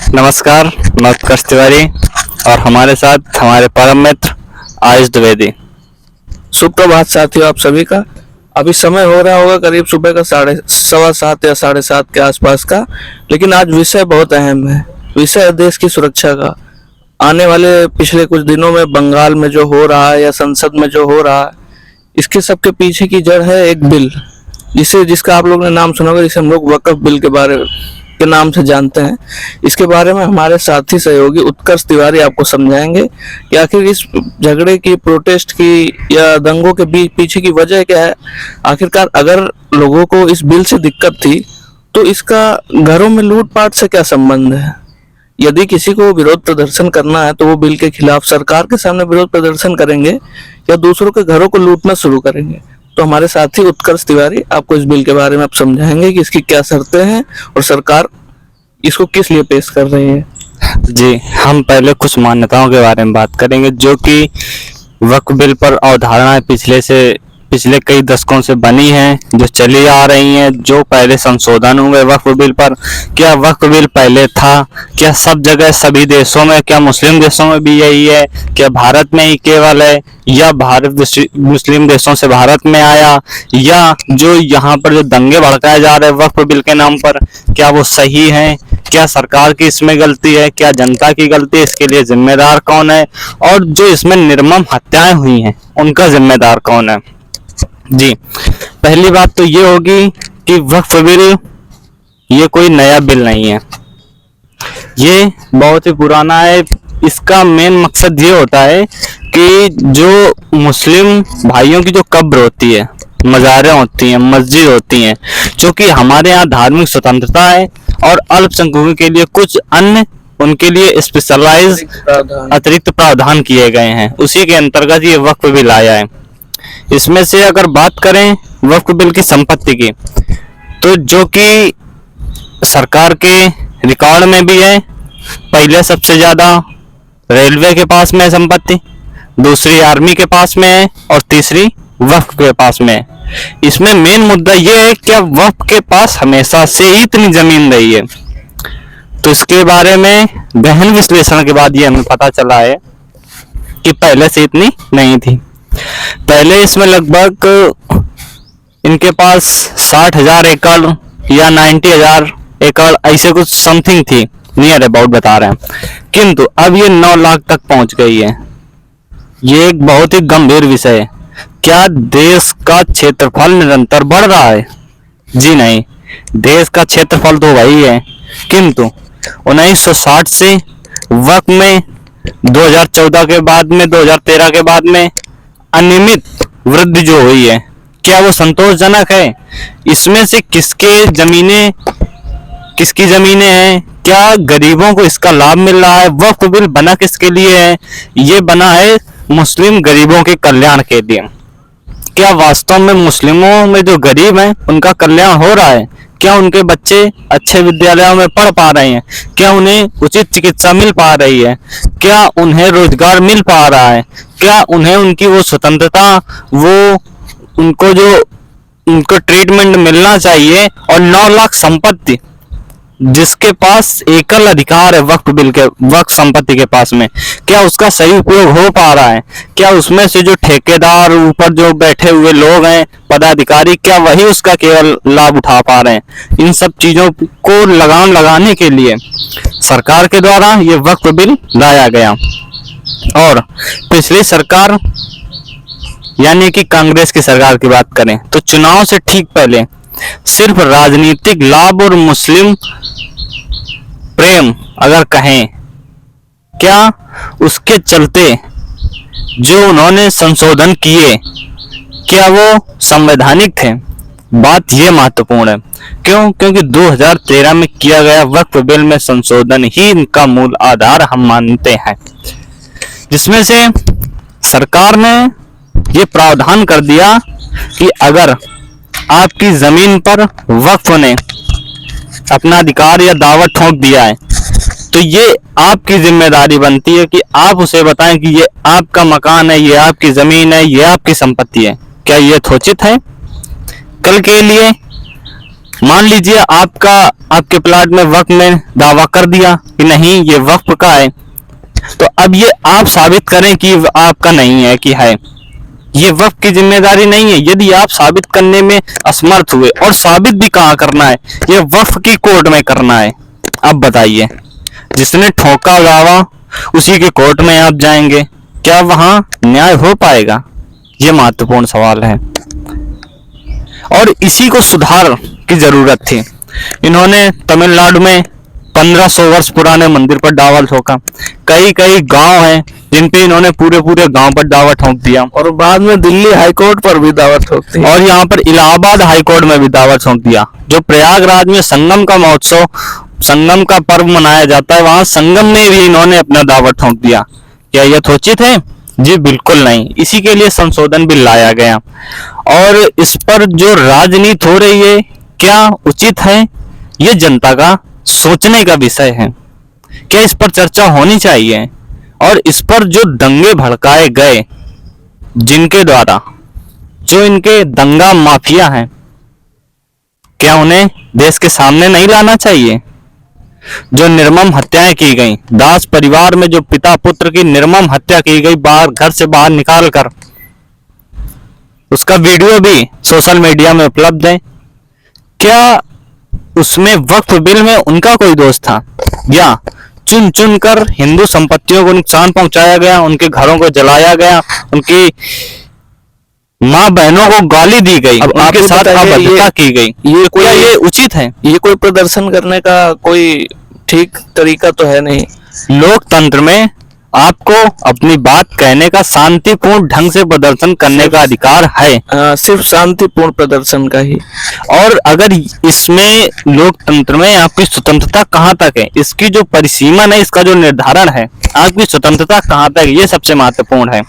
नमस्कार, मैं उत्कर्ष तिवारी और हमारे साथ हमारे परम मित्र आयुष द्विवेदी। सुप्रभात साथियों, आप सभी का। अभी समय हो रहा होगा करीब सुबह का 7:15 या 7:30 के आसपास का। लेकिन आज विषय बहुत अहम है। विषय है देश की सुरक्षा का। आने वाले पिछले कुछ दिनों में बंगाल में जो हो रहा है या संसद में जो हो रहा है, इसके सबके पीछे की जड़ है एक बिल, जिसका आप लोगों ने नाम सुना होगा, जिसे हम लोग वक्फ बिल के नाम से जानते हैं। इसके बारे में हमारे साथी सहयोगी उत्कर्ष तिवारी आपको समझाएंगे कि आखिर इस झगड़े की, प्रोटेस्ट की या दंगों के पीछे की वजह क्या है। आखिरकार अगर लोगों को इस बिल से दिक्कत थी तो इसका घरों में लूटपाट से क्या संबंध है। यदि किसी को विरोध प्रदर्शन करना है तो वो बिल के खिलाफ सरकार के सामने विरोध प्रदर्शन करेंगे या दूसरों के घरों को लूटना शुरू करेंगे। तो हमारे साथी उत्कर्ष तिवारी आपको इस बिल के बारे में आप समझाएंगे कि इसकी क्या शर्तें हैं और सरकार इसको किस लिए पेश कर रही है। जी, हम पहले कुछ मान्यताओं के बारे में बात करेंगे जो कि वक्फ बिल पर अवधारणाएं पिछले कई दशकों से बनी हैं, जो चली आ रही हैं, जो पहले संशोधन हुए वक्फ बिल पर। क्या वक्फ बिल पहले था? क्या सब जगह सभी देशों में, क्या मुस्लिम देशों में भी यही है? क्या भारत में ही केवल है या भारत मुस्लिम देशों से भारत में आया? या जो यहाँ पर जो दंगे भड़काए जा रहे हैं वक्फ बिल के नाम पर, क्या वो सही हैं? क्या सरकार की इसमें गलती है? क्या जनता की गलती है? इसके लिए जिम्मेदार कौन है? और जो इसमें निर्मम हत्याएं हुई हैं उनका जिम्मेदार कौन है? जी, पहली बात तो ये होगी कि वक्फ बिल ये कोई नया बिल नहीं है, ये बहुत ही पुराना है। इसका मेन मकसद ये होता है कि जो मुस्लिम भाइयों की जो कब्र होती है, मज़ारें होती हैं, मस्जिद होती हैं, क्योंकि हमारे यहाँ धार्मिक स्वतंत्रता है और अल्पसंख्यकों के लिए कुछ अन्य उनके लिए स्पेशलाइज अतिरिक्त प्रावधान किए गए हैं, उसी के अंतर्गत ये वक्फ बिल आया है। इसमें से अगर बात करें वक्फ बिल की संपत्ति की, तो जो कि सरकार के रिकॉर्ड में भी है, पहले सबसे ज्यादा रेलवे के पास में है संपत्ति, दूसरी आर्मी के पास में है और तीसरी वक्फ के पास में है। इसमें मेन मुद्दा ये है कि वक्फ के पास हमेशा से ही इतनी जमीन रही है, तो इसके बारे में गहन विश्लेषण के बाद ये हमें पता चला है कि पहले से इतनी नहीं थी। पहले इसमें लगभग इनके पास 60,000 एकड़ या 90,000 एकड़ ऐसे कुछ समथिंग थी, नियर अबाउट बता रहे हैं, किंतु अब ये 9 लाख तक पहुंच गई है। ये एक बहुत ही गंभीर विषय है। क्या देश का क्षेत्रफल निरंतर बढ़ रहा है? जी नहीं, देश का क्षेत्रफल तो वही है, किंतु 1960 से वक्त में 2014 के बाद में 2013 के बाद में अनियमित वृद्धि जो हुई है, क्या वो संतोषजनक है? इसमें से किसकी जमीनें हैं? क्या गरीबों को इसका लाभ मिल रहा है? वक्फ बिल बना किसके लिए है? ये बना है मुस्लिम गरीबों के कल्याण के लिए। क्या वास्तव में मुस्लिमों में जो गरीब हैं उनका कल्याण हो रहा है? क्या उनके बच्चे अच्छे विद्यालयों में पढ़ पा रहे हैं? क्या उन्हें उचित चिकित्सा मिल पा रही है? क्या उन्हें रोजगार मिल पा रहा है? क्या उन्हें उनकी वो स्वतंत्रता, उनको ट्रीटमेंट मिलना चाहिए? और 9 लाख संपत्ति जिसके पास एकल अधिकार है वक्फ संपत्ति के पास में, क्या उसका सही उपयोग हो पा रहा है? क्या उसमें से जो ठेकेदार, ऊपर जो बैठे हुए लोग हैं, पदाधिकारी, क्या वही उसका केवल लाभ उठा पा रहे हैं? इन सब चीजों को लगाम लगाने के लिए सरकार के द्वारा ये वक्फ बिल लाया गया। और पिछली सरकार यानी कि कांग्रेस की सरकार की बात करें तो चुनाव से ठीक पहले सिर्फ राजनीतिक लाभ और मुस्लिम प्रेम अगर कहें, क्या उसके चलते जो उन्होंने संशोधन किए क्या वो संवैधानिक थे? बात ये महत्वपूर्ण है। क्यों? क्योंकि 2013 में किया गया वक्फ बिल में संशोधन ही इनका मूल आधार हम मानते हैं, जिसमें से सरकार ने ये प्रावधान कर दिया कि अगर आपकी जमीन पर वक्फ ने अपना अधिकार या दावा ठोक दिया है तो ये आपकी जिम्मेदारी बनती है कि आप उसे बताएं कि ये आपका मकान है, ये आपकी जमीन है, ये आपकी संपत्ति है। क्या ये यथोचित है? कल के लिए मान लीजिए आपके प्लाट में वक्फ में दावा कर दिया कि नहीं ये वक्फ का है, तो अब ये आप साबित करें कि आपका नहीं है कि है। ये वक्फ की जिम्मेदारी नहीं है। यदि आप साबित करने में असमर्थ हुए, और साबित भी कहाँ करना है, ये वक्फ की कोर्ट में करना है। अब बताइए, जिसने ठोका दावा उसी के कोर्ट में आप जाएंगे, क्या वहां न्याय हो पाएगा? ये महत्वपूर्ण सवाल है और इसी को सुधार की जरूरत थी। इन्होंने तमिलनाडु में 1500 वर्ष पुराने मंदिर पर दावा ठोका। कई कई गांव हैं जिन पे इन्होंने पूरे पूरे गांव पर दावा ठोक दिया, और बाद में दिल्ली हाई कोर्ट पर भी दावा ठोक दी, और यहाँ पर इलाहाबाद हाई कोर्ट में भी दावा ठोक दिया। जो प्रयागराज में संगम का महोत्सव, संगम का पर्व मनाया जाता है, वहां संगम में भी इन्होंने अपना दावा ठोक दिया। क्या यह यथोचित है? जी बिल्कुल नहीं। इसी के लिए संशोधन बिल लाया गया और इस पर जो राजनीति हो रही है, क्या उचित है? ये जनता का सोचने का विषय है। क्या इस पर चर्चा होनी चाहिए? और इस पर जो दंगे भड़काए गए, जिनके द्वारा, जो इनके दंगा माफिया हैं, क्या उन्हें देश के सामने नहीं लाना चाहिए? जो निर्मम हत्याएं की गई, दास परिवार में जो पिता पुत्र की निर्मम हत्या की गई, बाहर घर से बाहर निकाल कर, उसका वीडियो भी सोशल मीडिया में उपलब्ध है। क्या उसमें वक्फ बिल में उनका कोई दोष था? या चुन चुन कर हिंदू संपत्तियों को नुकसान पहुंचाया गया, उनके घरों को जलाया गया, उनकी माँ बहनों को गाली दी गई, अब उनके साथ अभद्रता की गई, क्या ये उचित है? ये कोई प्रदर्शन करने का कोई ठीक तरीका तो है नहीं। लोकतंत्र में आपको अपनी बात कहने का, शांतिपूर्ण ढंग से प्रदर्शन करने का अधिकार है। सिर्फ शांतिपूर्ण प्रदर्शन का ही। और अगर इसमें लोकतंत्र में आपकी स्वतंत्रता कहाँ तक है, इसकी जो परिसीमन है, इसका जो निर्धारण है, आपकी स्वतंत्रता कहाँ तक है, ये सबसे महत्वपूर्ण है।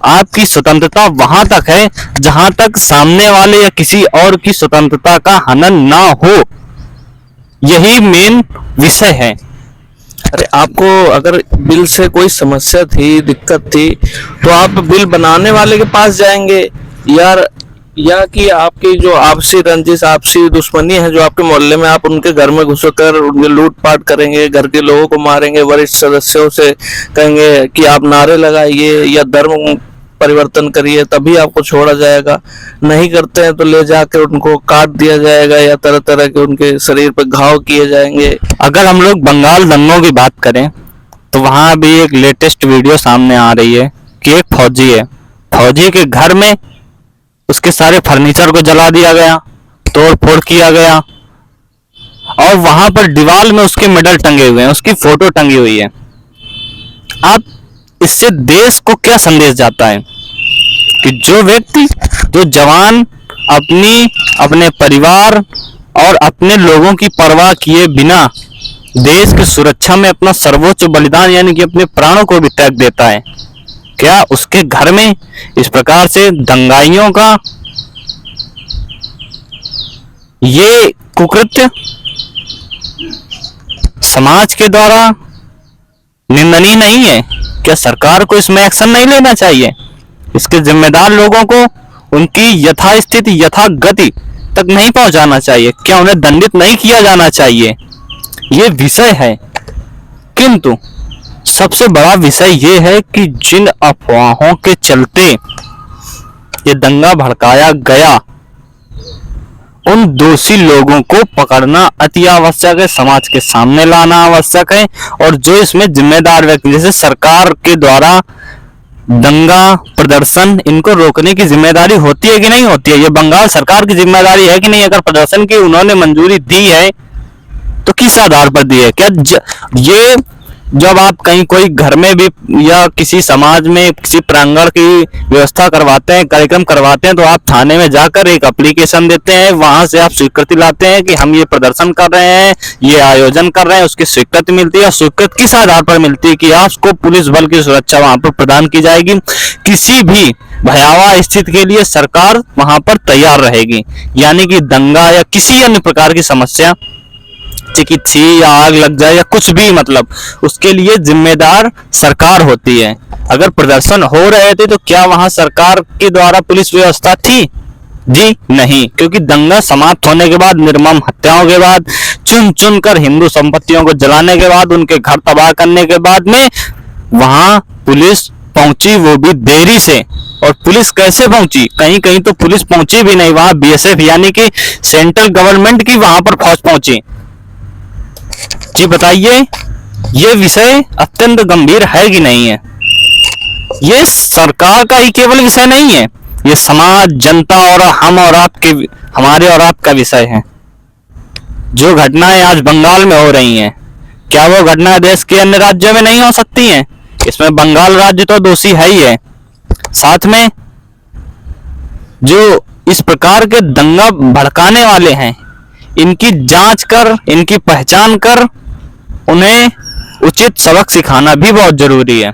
आपकी स्वतंत्रता वहां तक है जहां तक सामने वाले या किसी और की स्वतंत्रता का हनन ना हो। यही मेन विषय है। अरे आपको अगर बिल से कोई समस्या थी, दिक्कत थी, तो आप बिल बनाने वाले के पास जाएंगे, या कि आपकी जो आपसी रंजिश, आपसी दुश्मनी है जो आपके मोहल्ले में, आप उनके घर में घुसकर उनके लूटपाट करेंगे, घर के लोगों को मारेंगे, वरिष्ठ सदस्यों से कहेंगे कि आप नारे लगाइए या धर्म परिवर्तन करिए, तभी आपको छोड़ा जाएगा। नहीं करते हैं तो ले जाकर उनको काट दिया जाएगा या तरह तरह के उनके शरीर पर घाव किए जाएंगे। अगर हम लोग बंगाल दंगों की बात करें तो वहां भी एक लेटेस्ट वीडियो सामने आ रही है कि एक फौजी है, फौजी के घर में उसके सारे फर्नीचर को जला दिया गया, तोड़ फोड़ किया गया, और वहां पर दीवार में उसके मेडल टंगे हुए हैं, उसकी फोटो टंगी हुई है। आप इससे देश को क्या संदेश जाता है कि जो व्यक्ति, जो जवान अपने परिवार और अपने लोगों की परवाह किए बिना देश की सुरक्षा में अपना सर्वोच्च बलिदान यानी कि अपने प्राणों को भी त्याग देता है, क्या उसके घर में इस प्रकार से दंगाइयों का ये कुकृत्य समाज के द्वारा निंदनीय नहीं है? क्या सरकार को इसमें एक्शन नहीं लेना चाहिए? इसके जिम्मेदार लोगों को उनकी यथास्थिति, यथागति तक नहीं पहुंचाना चाहिए? क्या उन्हें दंडित नहीं किया जाना चाहिए? ये विषय है। किंतु सबसे बड़ा विषय ये है कि जिन अफवाहों के चलते ये दंगा भड़काया गया, उन दोषी लोगों को पकड़ना अति आवश्यक है, समाज के सामने लाना आवश्यक है, और जो इसमें जिम्मेदार व्यक्ति, जैसे सरकार के द्वारा दंगा प्रदर्शन, इनको रोकने की जिम्मेदारी होती है कि नहीं होती है? ये बंगाल सरकार की जिम्मेदारी है कि नहीं? अगर प्रदर्शन की उन्होंने मंजूरी दी है तो किस आधार पर दी है? क्या ये जब आप कहीं कोई घर में भी या किसी समाज में किसी प्रांगण की व्यवस्था करवाते हैं, कार्यक्रम करवाते हैं, तो आप थाने में जाकर एक एप्लीकेशन देते हैं, वहां से आप स्वीकृति लाते हैं कि हम ये प्रदर्शन कर रहे हैं, ये आयोजन कर रहे हैं, उसकी स्वीकृति मिलती है। स्वीकृति किस आधार पर मिलती है? कि आपको पुलिस बल की सुरक्षा वहां पर प्रदान की जाएगी, किसी भी भयावह स्थिति के लिए सरकार वहां पर तैयार रहेगी, यानी कि दंगा या किसी अन्य प्रकार की समस्या, चिकित्सीय या आग लग जाए या कुछ भी, मतलब उसके लिए जिम्मेदार सरकार होती है। अगर प्रदर्शन हो रहे थे तो क्या वहां सरकार के द्वारा पुलिस व्यवस्था थी? जी नहीं, क्योंकि दंगा समाप्त होने के बाद, निर्मम हत्याओं के बाद, चुन चुन कर हिंदू संपत्तियों को जलाने के बाद, उनके घर तबाह करने के बाद में वहां पुलिस पहुंची, वो भी देरी से। और पुलिस कैसे पहुंची? कहीं कहीं तो पुलिस पहुंची भी नहीं, वहां बीएसएफ यानी कि सेंट्रल गवर्नमेंट की वहां पर फौज पहुंची। जी बताइए, ये विषय अत्यंत गंभीर है कि नहीं है? ये सरकार का ही केवल विषय नहीं है, ये समाज, जनता और हम और आपके, हमारे और आपका विषय है। जो घटनाएं आज बंगाल में हो रही हैं, क्या वो घटनाएं देश के अन्य राज्यों में नहीं हो सकती हैं? इसमें बंगाल राज्य तो दोषी है ही है। साथ में जो इस प्रकार के दंगा भड़काने वाले हैं, इनकी जांच कर, इनकी पहचान कर, उन्हें उचित सबक सिखाना भी बहुत जरूरी है।